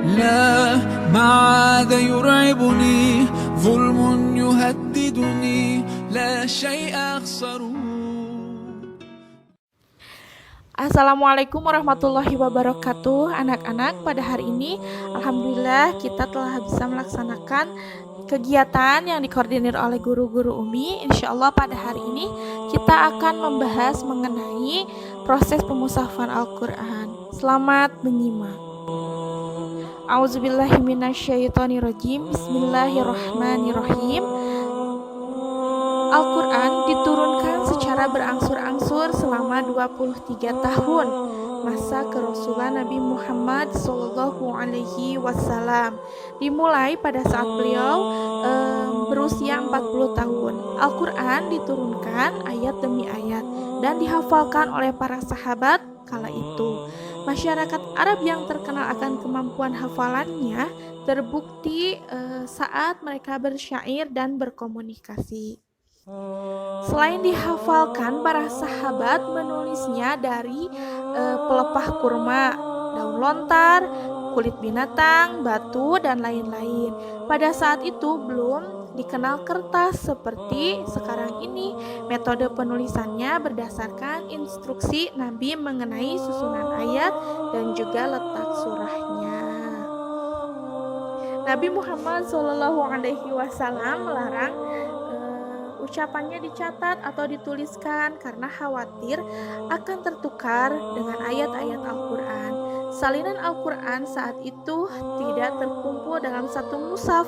لا ما عاد يرعبني ظلم يهددني لا شيء أخسره. Assalamualaikum warahmatullahi wabarakatuh. Anak-anak, pada hari ini alhamdulillah kita telah bisa melaksanakan kegiatan yang dikoordinir oleh guru-guru Umi. Insyaallah pada hari ini kita akan membahas mengenai proses pemushafan Al-Qur'an. Selamat menyimak. A'udzubillahi minasyaitonirrajim. Bismillahirrahmanirrahim. Al-Quran diturunkan secara berangsur-angsur selama 23 tahun masa kerasulan Nabi Muhammad SAW, dimulai pada saat beliau berusia 40 tahun. Al-Quran diturunkan ayat demi ayat dan dihafalkan oleh para sahabat kala itu. Masyarakat Arab yang terkenal akan kemampuan hafalannya terbukti saat mereka bersyair dan berkomunikasi. Selain dihafalkan, para sahabat menulisnya dari pelepah kurma, daun lontar, kulit binatang, batu, dan lain-lain. Pada saat itu belum dikenal kertas seperti sekarang ini. Metode penulisannya berdasarkan instruksi Nabi mengenai susunan ayat dan juga letak surahnya. Nabi Muhammad SAW melarang ucapannya dicatat atau dituliskan karena khawatir akan tertukar dengan ayat-ayat Al-Quran. Salinan Al-Quran saat itu tidak terkumpul dalam satu mushaf.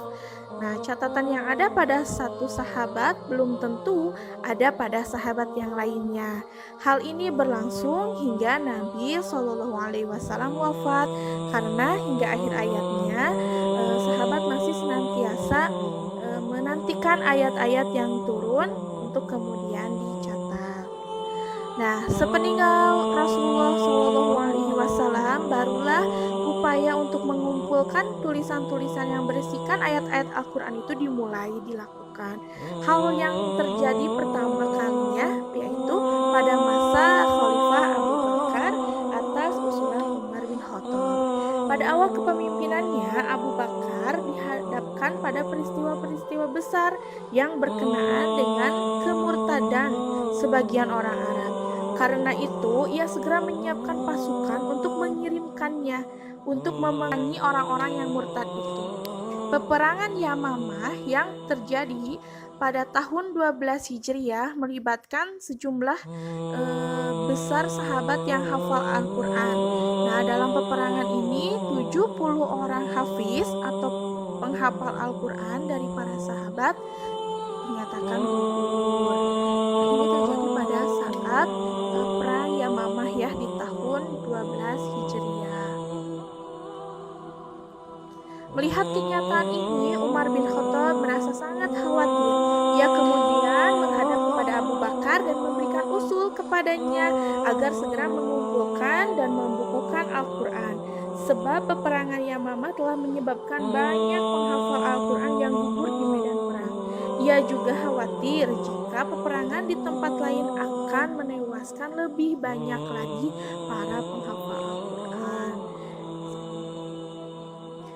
Nah, catatan yang ada pada satu sahabat belum tentu ada pada sahabat yang lainnya. Hal ini berlangsung hingga Nabi SAW wafat, karena hingga akhir ayatnya sahabat masih senantiasa menantikan ayat-ayat yang turun untuk kemudian dicatat. Nah, sepeninggal Rasulullah SAW barulah upaya untuk mengumpulkan tulisan-tulisan yang berisikan ayat-ayat Al-Quran itu dimulai dilakukan. Hal yang terjadi pertama kalinya yaitu pada masa Khalifah Abu Bakar atas usulan Umar bin Khattab. Pada awal kepemimpinannya, Abu Bakar dihadapkan pada peristiwa-peristiwa besar yang berkenaan dengan kemurtadan sebagian orang Arab. Karena itu, ia segera menyiapkan pasukan untuk mengirimkannya untuk memerangi orang-orang yang murtad itu. Peperangan Yamamah yang terjadi pada tahun 12 Hijriah melibatkan sejumlah besar sahabat yang hafal Al-Quran. Nah, dalam peperangan ini 70 orang hafiz atau penghafal Al-Quran dari para sahabat dinyatakan gugur. Ini terjadi pada saat perang Yamamah ya di tahun 12 Hijriah. Melihat kenyataan ini, Umar bin Khattab merasa sangat khawatir. Ia kemudian menghadap kepada Abu Bakar dan memberikan usul kepadanya agar segera mengumpulkan dan membukukan Al-Quran. Sebab peperangan Yamamah telah menyebabkan banyak penghafal Al-Quran yang gugur di medan perang. Ia juga khawatir jika peperangan di tempat lain akan menewaskan lebih banyak lagi para penghafal Al-Quran.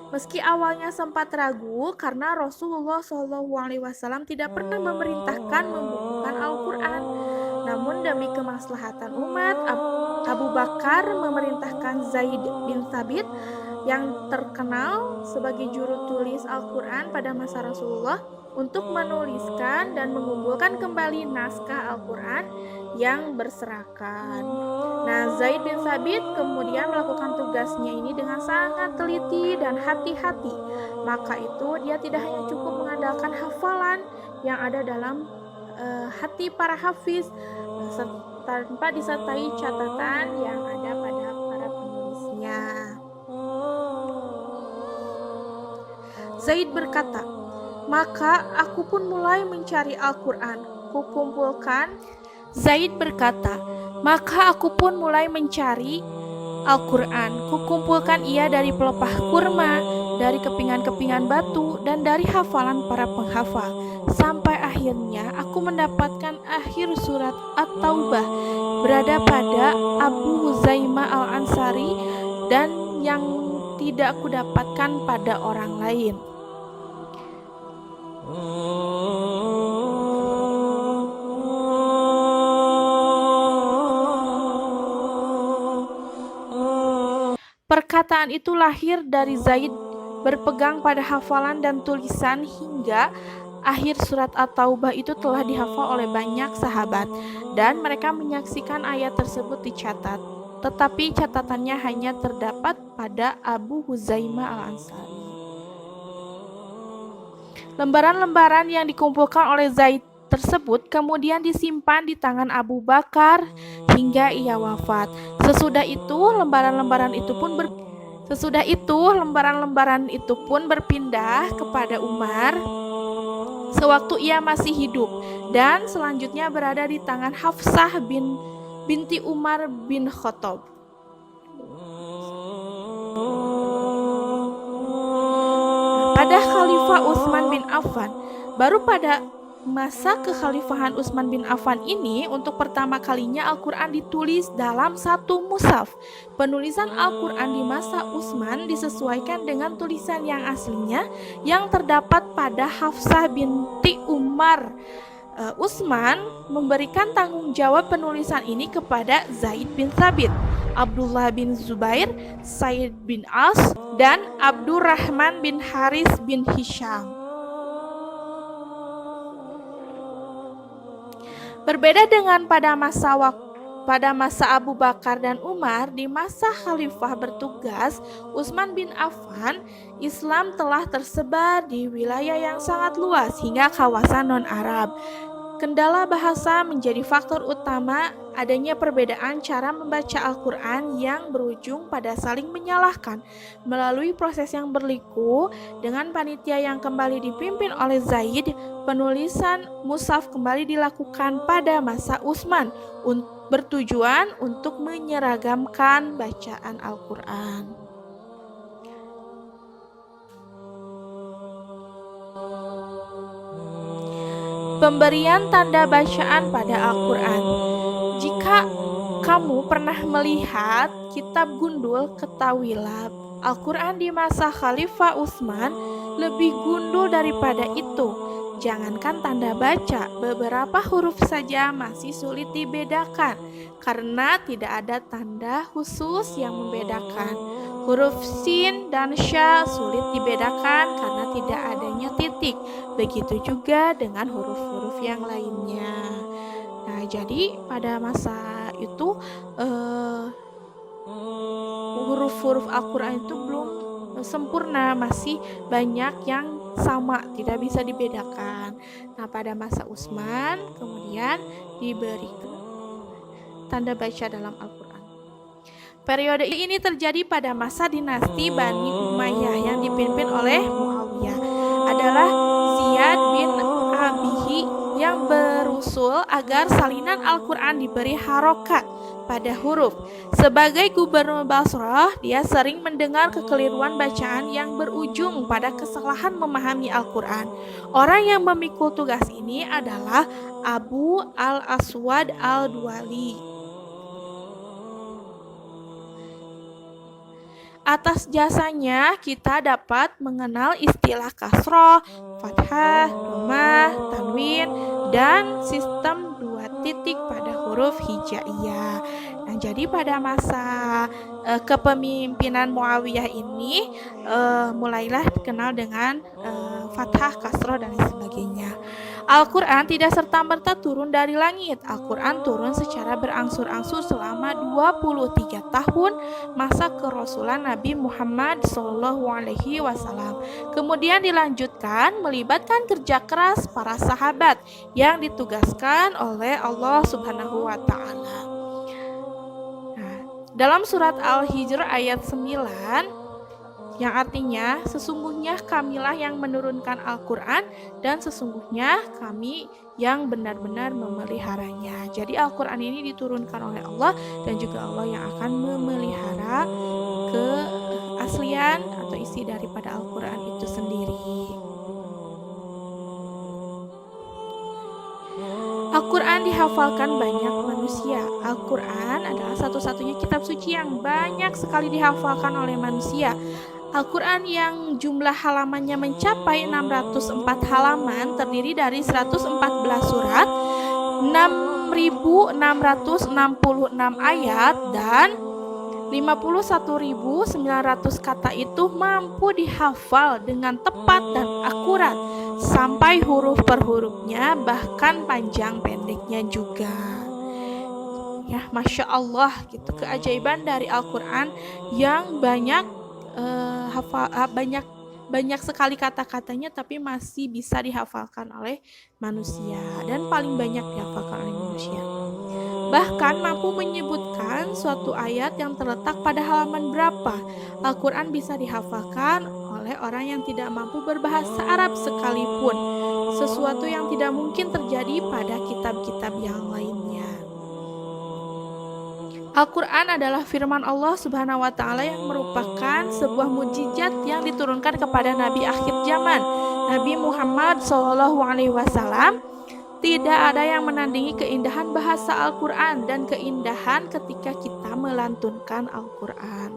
Meski awalnya sempat ragu karena Rasulullah SAW tidak pernah memerintahkan membukukan Al-Quran, namun demi kemaslahatan umat, Abu Bakar memerintahkan Zaid bin Thabit yang terkenal sebagai juru tulis Al-Quran pada masa Rasulullah untuk menuliskan dan mengumpulkan kembali naskah Al-Quran yang berserakan. Nah, Zaid bin Thabit kemudian melakukan tugasnya ini dengan sangat teliti dan hati-hati. Maka itu dia tidak hanya cukup mengandalkan hafalan yang ada dalam hati para hafiz tanpa disertai catatan yang ada pada para penulisnya. Zaid berkata, "Maka aku pun mulai mencari Al-Quran. Maka aku pun mulai mencari Al-Quran. Kukumpulkan ia dari pelepah kurma, dari kepingan-kepingan batu, dan dari hafalan para penghafal. Sampai akhirnya aku mendapatkan akhir surat At-Taubah berada pada Abu Huzaimah Al-Ansari dan yang tidak kudapatkan pada orang lain. Perkataan itu lahir dari Zaid berpegang pada hafalan dan tulisan hingga akhir surat At-Taubah itu telah dihafal oleh banyak sahabat dan mereka menyaksikan ayat tersebut dicatat. Tetapi catatannya hanya terdapat pada Abu Huzaimah Al-Ansari. Lembaran-lembaran yang dikumpulkan oleh Zaid tersebut kemudian disimpan di tangan Abu Bakar hingga ia wafat. Sesudah itu lembaran-lembaran itu pun berpindah kepada Umar sewaktu ia masih hidup dan selanjutnya berada di tangan Hafsah binti Umar bin Khattab. Pada Khalifah Utsman bin Affan, baru pada masa kekhalifahan Utsman bin Affan ini untuk pertama kalinya Al-Quran ditulis dalam satu mushaf. Penulisan Al-Quran di masa Utsman disesuaikan dengan tulisan yang aslinya yang terdapat pada Hafsah binti Umar. Utsman memberikan tanggung jawab penulisan ini kepada Zaid bin Thabit, Abdullah bin Zubair, Said bin As, dan Abdurrahman bin Haris bin Hisham. Berbeda dengan pada masa Abu Bakar dan Umar, di masa khalifah bertugas Utsman bin Affan, Islam telah tersebar di wilayah yang sangat luas hingga kawasan non-Arab. Kendala bahasa menjadi faktor utama adanya perbedaan cara membaca Al-Quran yang berujung pada saling menyalahkan. Melalui proses yang berliku dengan panitia yang kembali dipimpin oleh Zaid, penulisan mushaf kembali dilakukan pada masa Utsman bertujuan untuk menyeragamkan bacaan Al-Quran. Pemberian tanda bacaan pada Al-Quran. Jika kamu pernah melihat kitab gundul, ketahuilah Al-Quran di masa Khalifah Utsman lebih gundul daripada itu. Jangankan tanda baca, beberapa huruf saja masih sulit dibedakan karena tidak ada tanda khusus yang membedakan. Huruf sin dan sya sulit dibedakan karena tidak adanya titik. Begitu juga dengan huruf-huruf yang lainnya. Nah, jadi pada masa itu huruf-huruf Al-Quran itu belum sempurna, masih banyak yang sama, tidak bisa dibedakan. Nah, pada masa Utsman kemudian diberi tanda baca dalam Al-Quran. Periode ini terjadi pada masa dinasti Bani Umayyah yang dipimpin oleh Muawiyah. Adalah Ziyad bin Abihi yang berusul agar salinan Al-Quran diberi harokat pada huruf. Sebagai gubernur Basrah, dia sering mendengar kekeliruan bacaan yang berujung pada kesalahan memahami Al-Quran. Orang yang memikul tugas ini adalah Abu al-Aswad al-Duwali. Atas jasanya kita dapat mengenal istilah kasroh, fathah, dhammah, tanwin, dan sistem dua titik pada huruf hijaiyah. Nah, jadi pada masa kepemimpinan Muawiyah ini mulailah dikenal dengan fathah, kasroh, dan sebagainya. Al-Quran tidak serta-merta turun dari langit. Al-Quran turun secara berangsur-angsur selama 23 tahun masa kerasulan Nabi Muhammad SAW. Kemudian dilanjutkan melibatkan kerja keras para sahabat yang ditugaskan oleh Allah Subhanahu wa Ta'ala. Nah, dalam surat Al-Hijr ayat 9 yang artinya sesungguhnya kamilah yang menurunkan Al-Quran dan sesungguhnya kami yang benar-benar memeliharanya. Jadi Al-Quran ini diturunkan oleh Allah dan juga Allah yang akan memelihara keaslian atau isi daripada Al-Quran itu sendiri. Al-Quran dihafalkan banyak manusia. Al-Quran adalah satu-satunya kitab suci yang banyak sekali dihafalkan oleh manusia. Al-Quran yang jumlah halamannya mencapai 604 halaman terdiri dari 114 surat, 6.666 ayat, dan 51.900 kata itu mampu dihafal dengan tepat dan akurat sampai huruf per hurufnya, bahkan panjang pendeknya juga. Ya, Masya Allah gitu, keajaiban dari Al-Quran yang banyak sekali kata-katanya tapi masih bisa dihafalkan oleh manusia dan paling banyak dihafalkan oleh manusia. Bahkan mampu menyebutkan suatu ayat yang terletak pada halaman berapa. Al-Quran bisa dihafalkan oleh orang yang tidak mampu berbahasa Arab sekalipun, sesuatu yang tidak mungkin terjadi pada kitab-kitab yang lainnya. Al-Quran adalah firman Allah Subhanahu wa Ta'ala yang merupakan sebuah mukjizat yang diturunkan kepada Nabi akhir zaman, Nabi Muhammad SAW. Tidak ada yang menandingi keindahan bahasa Al-Quran dan keindahan ketika kita melantunkan Al-Quran.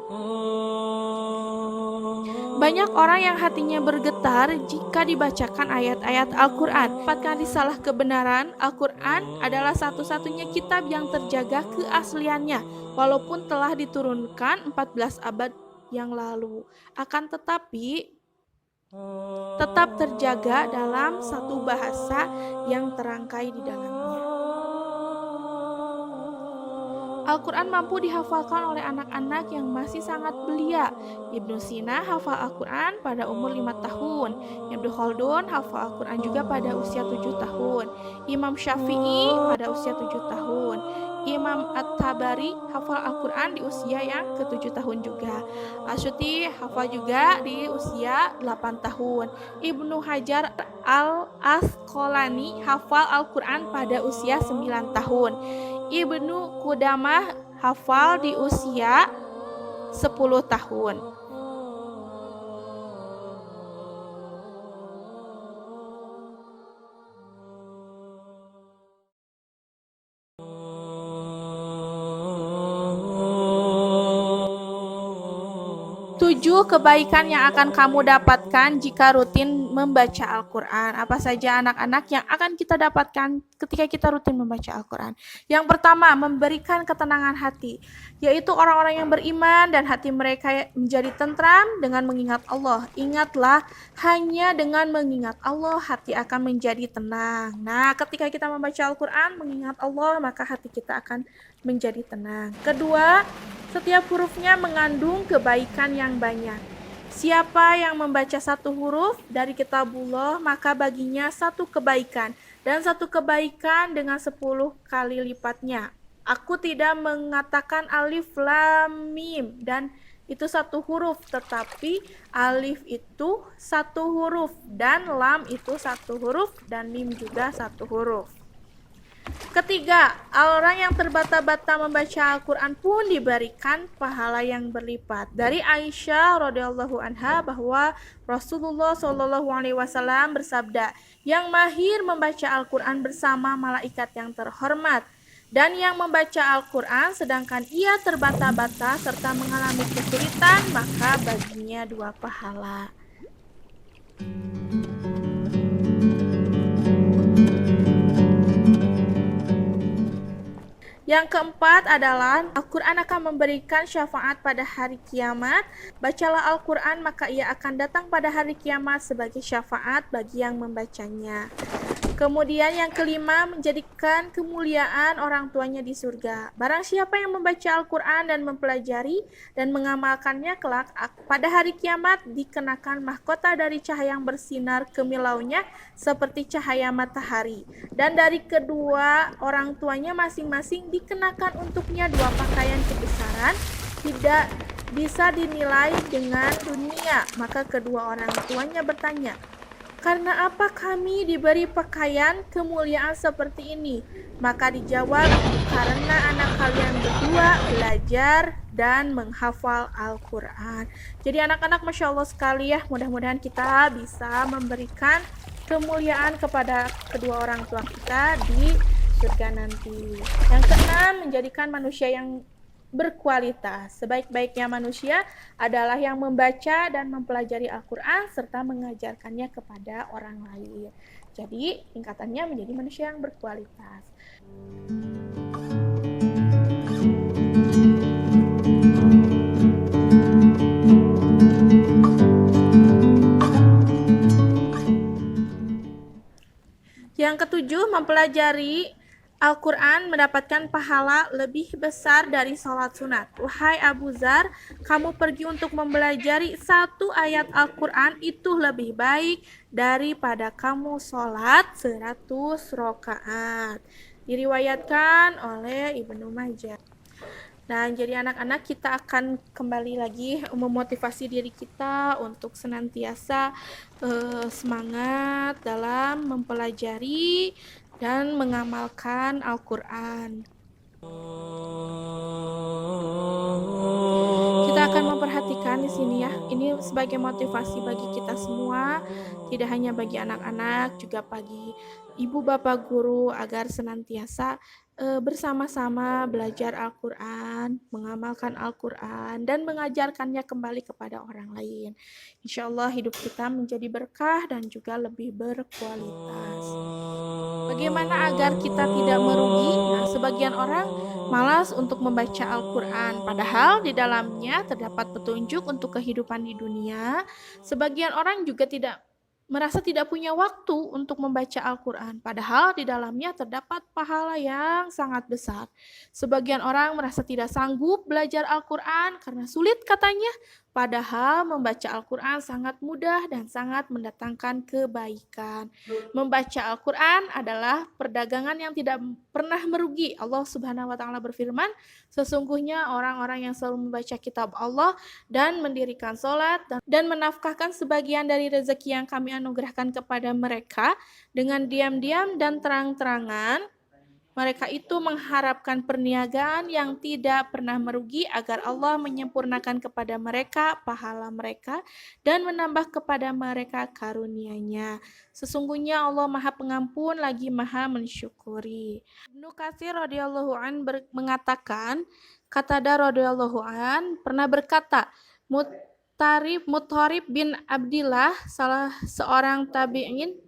Banyak orang yang hatinya bergetar jika dibacakan ayat-ayat Al-Quran. Dapatkan risalah kebenaran, Al-Quran adalah satu-satunya kitab yang terjaga keasliannya, walaupun telah diturunkan 14 abad yang lalu. Akan tetapi tetap terjaga dalam satu bahasa yang terangkai di dalamnya. Al-Quran mampu dihafalkan oleh anak-anak yang masih sangat belia. Ibnu Sina hafal Al-Quran pada umur 5 tahun. Ibnu Khaldun hafal Al-Quran juga pada usia 7 tahun. Imam Syafi'i pada usia 7 tahun. Imam At-Tabari hafal Al-Quran di usia yang ke-7 tahun juga. Asyuti hafal juga di usia 8 tahun. Ibnu Hajar Al-Asqalani hafal Al-Quran pada usia 9 tahun. Ibnu Qudamah hafal di usia 10 tahun. Tujuh kebaikan yang akan kamu dapatkan jika rutin membaca Al-Quran. Apa saja anak-anak yang akan kita dapatkan ketika kita rutin membaca Al-Quran? Yang pertama, memberikan ketenangan hati, yaitu orang-orang yang beriman dan hati mereka menjadi tentram dengan mengingat Allah. Ingatlah, hanya dengan mengingat Allah hati akan menjadi tenang. Nah, ketika kita membaca Al-Quran, mengingat Allah, maka hati kita akan menjadi tenang. Kedua, setiap hurufnya mengandung kebaikan yang banyak. Siapa yang membaca satu huruf dari kitabullah, maka baginya satu kebaikan, dan satu kebaikan dengan 10 kali lipatnya. Aku tidak mengatakan alif lam mim dan itu satu huruf, tetapi alif itu satu huruf dan lam itu satu huruf dan mim juga satu huruf. Ketiga, orang yang terbata-bata membaca Al-Quran pun diberikan pahala yang berlipat. Dari Aisyah radhiyallahu anha bahwa Rasulullah SAW bersabda, yang mahir membaca Al-Quran bersama malaikat yang terhormat, dan yang membaca Al-Quran sedangkan ia terbata-bata serta mengalami kesulitan, maka baginya 2 pahala. Yang keempat adalah Al-Quran akan memberikan syafaat pada hari kiamat. Bacalah Al-Quran maka ia akan datang pada hari kiamat sebagai syafaat bagi yang membacanya. Kemudian yang kelima, menjadikan kemuliaan orang tuanya di surga. Barang siapa yang membaca Al-Quran dan mempelajari dan mengamalkannya kelak, pada hari kiamat dikenakan mahkota dari cahaya yang bersinar kemilaunya seperti cahaya matahari. Dan dari kedua orang tuanya masing-masing dikenakan untuknya 2 pakaian kebesaran, tidak bisa dinilai dengan dunia. Maka kedua orang tuanya bertanya, karena apa kami diberi pakaian kemuliaan seperti ini? Maka dijawab, karena anak kalian berdua belajar dan menghafal Al-Quran. Jadi anak-anak, Masya Allah sekali ya, mudah-mudahan kita bisa memberikan kemuliaan kepada kedua orang tua kita di surga nanti. Yang keenam, menjadikan manusia yang berkualitas. Sebaik-baiknya manusia adalah yang membaca dan mempelajari Al-Quran serta mengajarkannya kepada orang lain. Jadi tingkatannya menjadi manusia yang berkualitas. Yang ketujuh, mempelajari Al-Quran mendapatkan pahala lebih besar dari sholat sunat. Wahai Abu Dzar, kamu pergi untuk mempelajari satu ayat Al-Quran itu lebih baik daripada kamu sholat 100 rakaat. Diriwayatkan oleh Ibnu Majah. Dan jadi anak-anak, kita akan kembali lagi memotivasi diri kita untuk senantiasa semangat dalam mempelajari dan mengamalkan Al-Quran. Kita akan memperhatikan di sini ya. Ini sebagai motivasi bagi kita semua, tidak hanya bagi anak-anak, juga bagi ibu bapak guru agar senantiasa bersama-sama belajar Al-Quran, mengamalkan Al-Quran, dan mengajarkannya kembali kepada orang lain. Insya Allah hidup kita menjadi berkah dan juga lebih berkualitas. Bagaimana agar kita tidak merugi? Nah, sebagian orang malas untuk membaca Al-Quran, padahal di dalamnya terdapat petunjuk untuk kehidupan di dunia. Sebagian orang juga merasa tidak punya waktu untuk membaca Al-Quran, padahal di dalamnya terdapat pahala yang sangat besar. Sebagian orang merasa tidak sanggup belajar Al-Quran karena sulit katanya, padahal membaca Al-Quran sangat mudah dan sangat mendatangkan kebaikan. Membaca Al-Quran adalah perdagangan yang tidak pernah merugi. Allah Subhanahu wa Ta'ala berfirman, sesungguhnya orang-orang yang selalu membaca kitab Allah dan mendirikan sholat dan menafkahkan sebagian dari rezeki yang kami anugerahkan kepada mereka dengan diam-diam dan terang-terangan, mereka itu mengharapkan perniagaan yang tidak pernah merugi agar Allah menyempurnakan kepada mereka pahala mereka dan menambah kepada mereka karunia-Nya. Sesungguhnya Allah Maha Pengampun lagi Maha Mensyukuri. Ibnu Katsir radhiyallahu an mengatakan, Qatadah radhiyallahu an pernah berkata, Mutharib bin Abdillah, salah seorang tabi'in,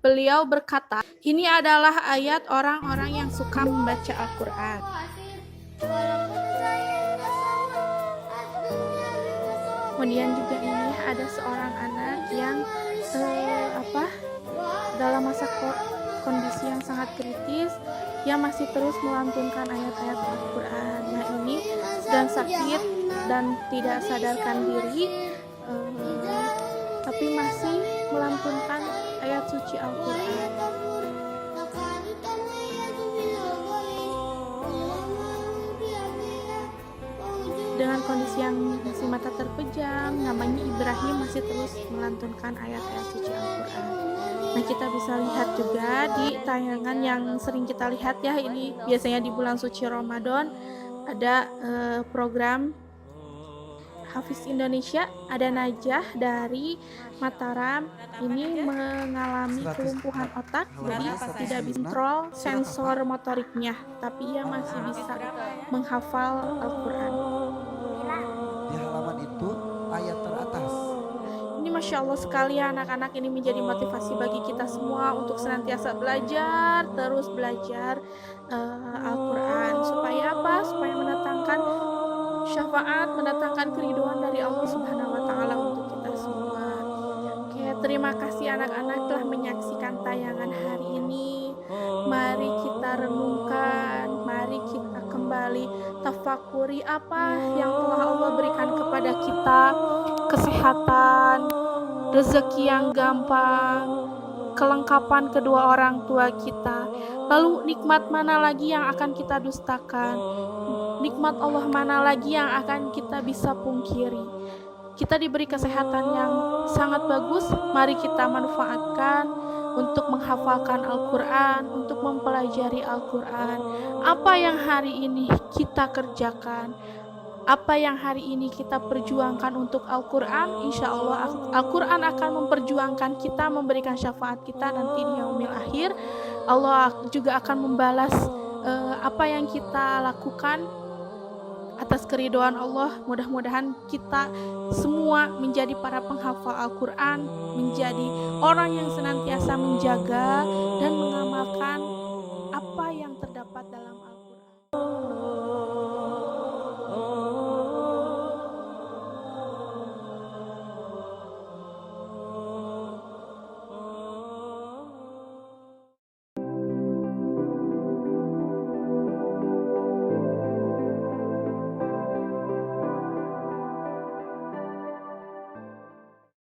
beliau berkata, ini adalah ayat orang-orang yang suka membaca Al-Quran. Kemudian juga ini ada seorang anak yang dalam masa kondisi yang sangat kritis, dia masih terus melantunkan ayat-ayat Al-Quran. Nah, ini sedang sakit dan tidak sadarkan diri, tapi masih melantunkan ayat suci Al-Quran. Dengan kondisi yang masih mata terpejam, namanya Ibrahim, masih terus melantunkan ayat-ayat suci Al-Quran. Nah, kita bisa lihat juga di tayangan yang sering kita lihat ya, ini biasanya di bulan suci Ramadan ada program Hafiz Indonesia, ada Najah dari Mataram. Ini mengalami kelumpuhan otak, jadi tidak bisa kontrol sensor motoriknya, tapi ia masih bisa menghafal Al-Quran. Di halaman itu ayat teratas. Ini Masya Allah sekali ya, anak-anak, ini menjadi motivasi bagi kita semua untuk senantiasa belajar, terus belajar Al-Quran. Supaya apa? Supaya mendatangkan syafaat, mendatangkan keridhaan dari Allah Subhanahu wa Ta'ala untuk kita semua. Oke, terima kasih anak-anak telah menyaksikan tayangan hari ini. Mari kita renungkan, mari kita kembali tafakuri apa yang telah Allah berikan kepada kita, kesehatan, rezeki yang gampang, kelengkapan kedua orang tua kita. Lalu nikmat mana lagi yang akan kita dustakan? Nikmat Allah mana lagi yang akan kita bisa pungkiri? Kita diberi kesehatan yang sangat bagus, mari kita manfaatkan untuk menghafalkan Al-Quran, untuk mempelajari Al-Quran. Apa yang hari ini kita kerjakan? apa yang hari ini kita perjuangkan untuk Al-Quran, insya Allah Al-Quran akan memperjuangkan kita, memberikan syafaat kita nanti di yaumil akhir. Allah juga akan membalas apa yang kita lakukan atas keridhaan Allah. Mudah-mudahan kita semua menjadi para penghafal Al-Quran, menjadi orang yang senantiasa menjaga dan